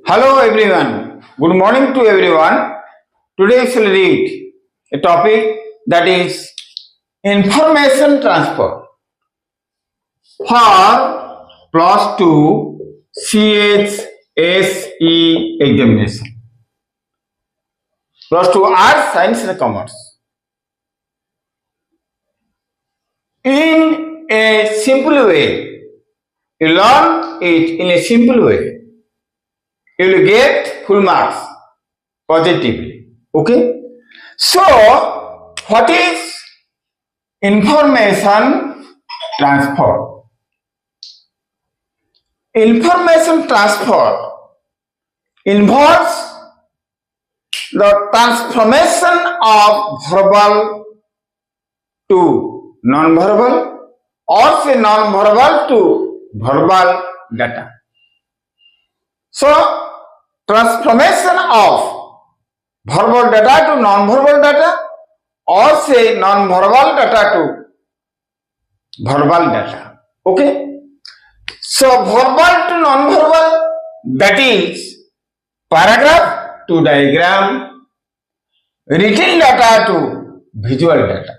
Hello everyone. Good morning to everyone. Today we will read a topic that is information transfer for plus 2 CHSE examination. Plus 2 Arts, Science and Commerce. In a simple way, you learn it in a simple way. You will get full marks positively. Okay. So, what is information transfer? Information transfer involves the transformation of verbal to non-verbal or say non-verbal to verbal data. So, transformation of verbal data to non-verbal data or say non-verbal data to verbal data. Okay. So, verbal to non-verbal, that is paragraph to diagram, written data to visual data.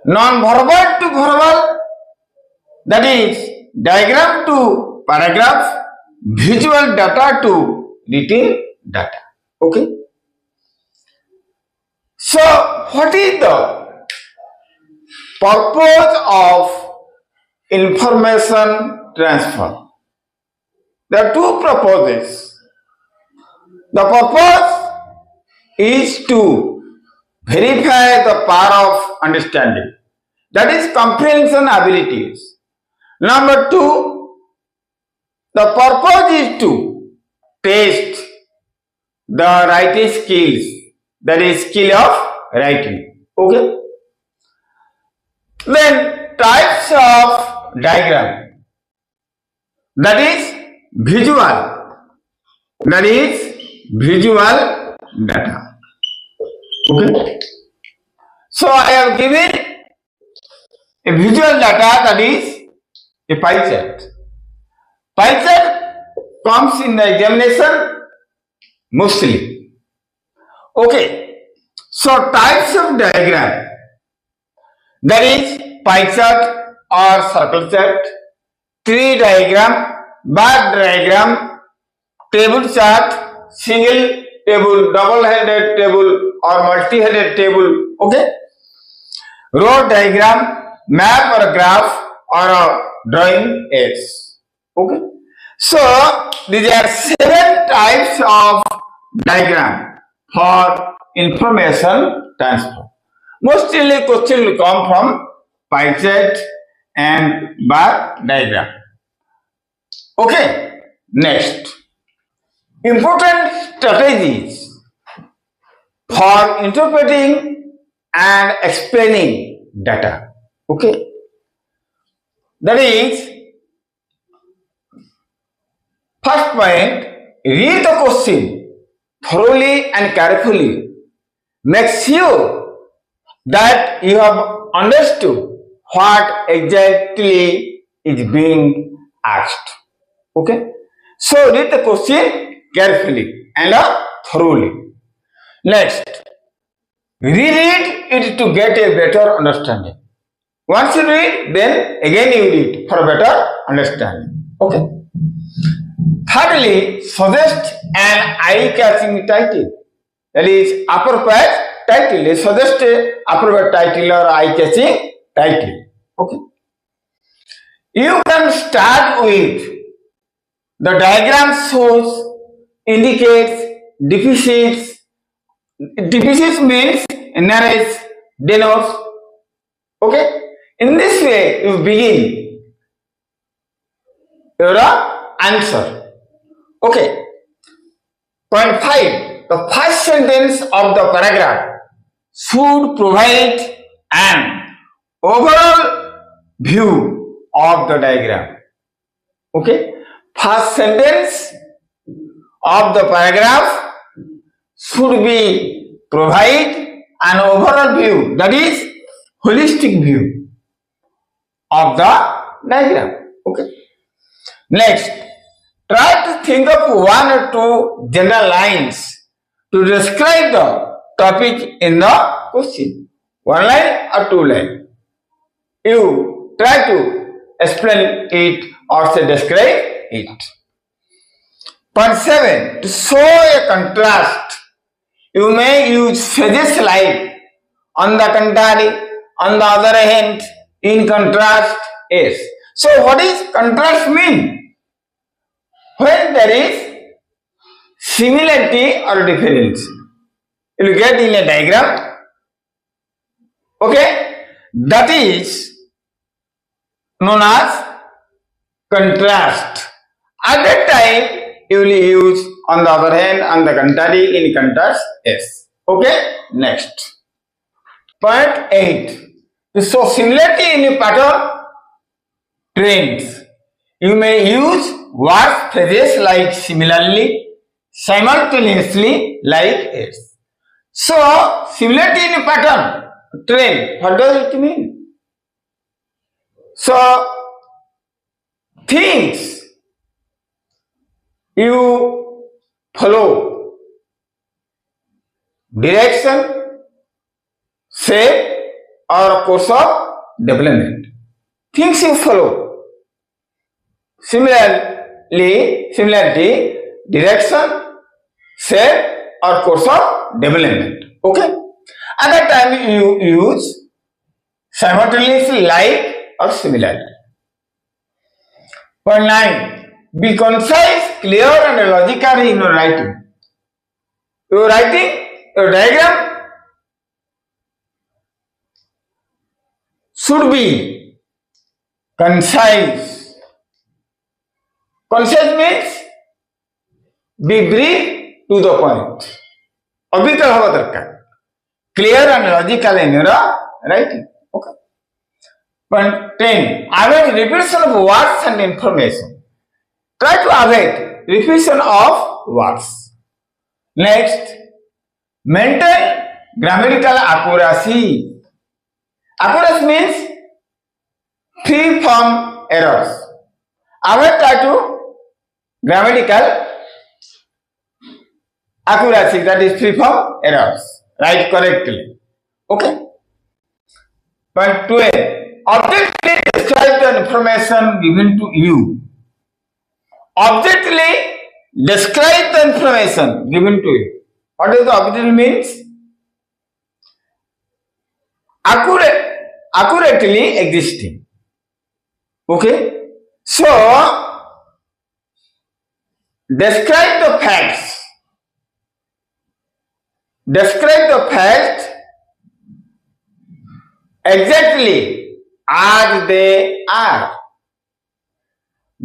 Non-verbal to verbal, that is diagram to paragraph, visual data to written data. Okay. So, what is the purpose of information transfer? There are two purposes. The purpose is to verify the power of understanding, that is comprehension abilities. Number two, the purpose is to test the writing skills, that is skill of writing. Okay. Then types of diagram, that is visual data. Okay. So I have given a visual data, that is a pie chart. Pie chart comes in the examination mostly. Okay. So types of diagram, that is pie chart or circle chart, tree diagram, bar diagram, table chart, single table, double-headed table or multi-headed table. Okay. Row diagram, map or graph or a drawing aids. Okay. So, these are 7 types of diagram for information transfer. Mostly question will come from pie chart and bar diagram. Okay. Next, important strategies for interpreting and explaining data. Okay. That is, first point, read the question thoroughly and carefully. Make sure that you have understood what exactly is being asked. Okay. So read the question carefully and thoroughly. Next, reread it to get a better understanding. Once you read, then again you read for better understanding. Okay. Thirdly, suggest an eye-catching title. That is appropriate title. Suggest an appropriate title or eye-catching title. Okay. You can start with the diagram shows, indicates, deficits. Deficits means narrates, denotes. Okay. In this way, you begin your answer. Okay. Point 5. The first sentence of the paragraph should provide an overall view of the diagram. Okay. First sentence of the paragraph should be provide an overall view, that is holistic view of the diagram. Okay. Next, Try to think of one or two general lines to describe the topic in the question. One line or two line. You try to explain it or say describe it. Point 7. To show a contrast, you may use phrases like on the contrary, on the other hand, in contrast, is. So what is contrast mean? When there is similarity or difference. You will get in a diagram. Okay? That is known as contrast. At that time, you will use on the other hand, on the contrary, in contrast, is. Okay? Next. Point 8. To show similarity in a pattern trends, you may use words phrases like similarly, simultaneously, like is. So, similarity in a pattern trend, what does it mean? So, things you follow, direction, shape or course of development. Things you follow. Similarity, direction, shape or course of development. Okay. At that time you use simultaneously, like or similarly. Point 9. Be concise, clear and logical in your writing. Your writing, your diagram should be concise. Concise means be brief to the point. Obvious hava darkar. Clear and logical in your writing. Okay. Point 10. Avoid repetition of words and information. Try to avoid repetition of words. Next, maintain grammatical accuracy. Accuracy means free from errors. Avoid try to grammatical accuracy, that is free from errors. Write correctly. Okay. Point 12. Objectively describe the information given to you. Objectively describe the information given to you. What does the objective means? Accurately existing. Okay. So, describe the facts. Describe the facts exactly as they are.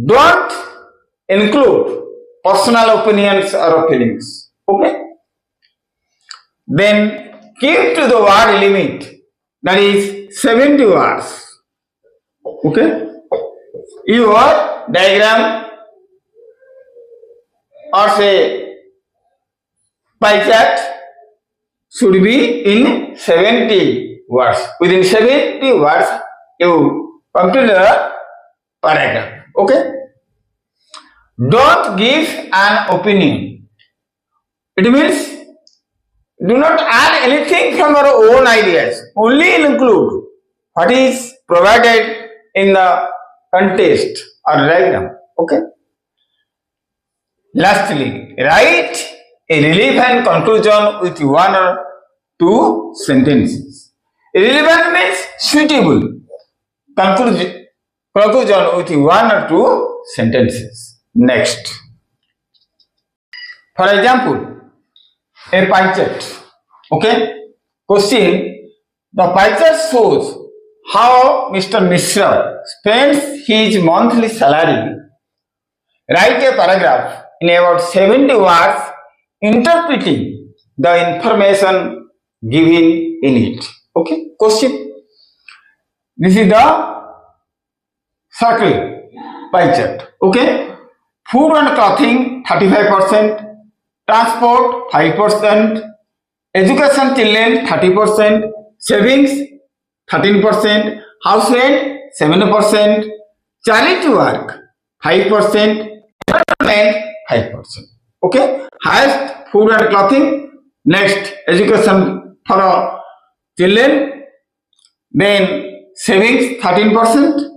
Don't include personal opinions or feelings. Okay? Then keep to the word limit. That is 70 words. Okay? Your diagram or say pie chart should be in 70 words. Within 70 words, you complete the paragraph. Okay? Don't give an opinion. It means do not add anything from your own ideas. Only include what is provided in the context or diagram. Okay? Lastly, write a relevant conclusion with one or two sentences. Relevant means suitable. Conclusion with one or two sentences. Next. For example, a pie chart. Okay? Question. The pie chart shows how Mr. Mishra spends his monthly salary. Write a paragraph in about 70 words interpreting the information given in it. Okay? Question. This is the circle pie chart. Okay? Food and clothing 35%, transport 5%, education children 30%, savings 13%, house rent 7%, charity work 5%, entertainment 5%. Okay, highest food and clothing, next education for children, then savings 13%,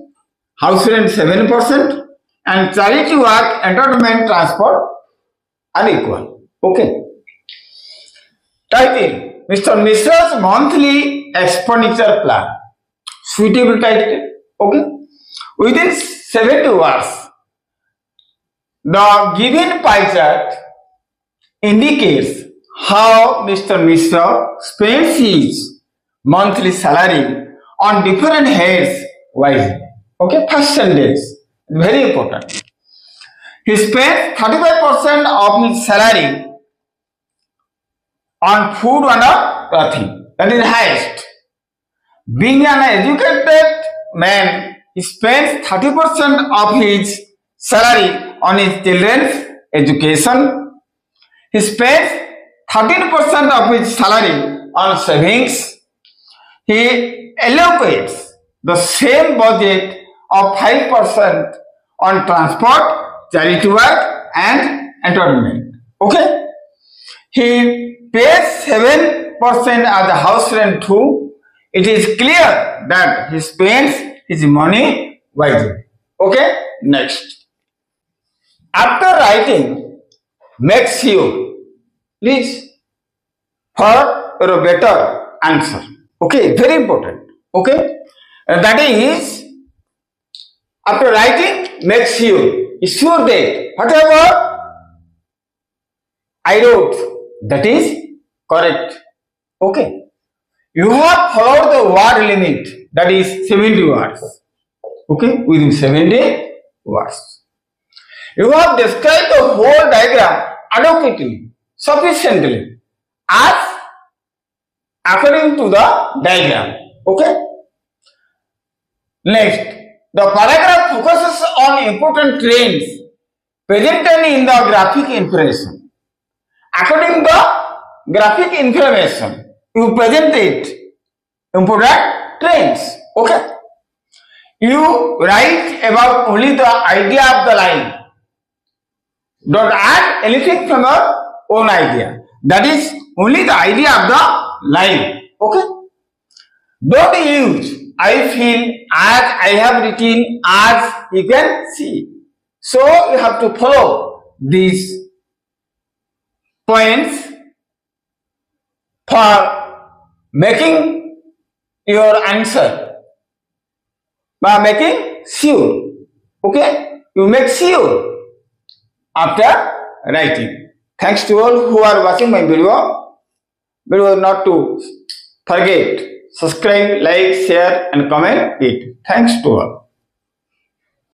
house rent 7%, and charity work, entertainment, transport are equal. Okay. Title: Mr. Mishra's monthly expenditure plan. Suitable title. Okay. Within 70 words, the given pie chart indicates how Mr. Mishra spends his monthly salary on different heads wisely. Okay, first sentence, very important. He spends 35% of his salary on food and clothing. That is highest. Being an educated man, he spends 30% of his salary on his children's education. He spends 13% of his salary on savings. He allocates the same budget of 5% on transport, charity work, and entertainment. Okay? He pays 7% as the house rent too. It is clear that he spends his money wisely. Okay? Next. After writing, make sure, please, for your better answer. Okay? Very important. Okay? That is, after writing, make sure that whatever I wrote, that is correct. Okay. You have followed the word limit, that is 70 words. Okay. Within 70 words. You have described the whole diagram adequately, sufficiently, as according to the diagram. Okay. Next. The paragraph focuses on important trends presented in the graphic information. According to the graphic information, you present it important trends. Okay. You write about only the idea of the line. Don't add anything from your own idea. That is only the idea of the line. Okay. Don't use I feel, as I have written, as you can see. So you have to follow these points for making your answer, by making sure. Okay? You make sure after writing. Thanks to all who are watching my video. Video not to forget. Subscribe, like, share and comment it. Thanks to all.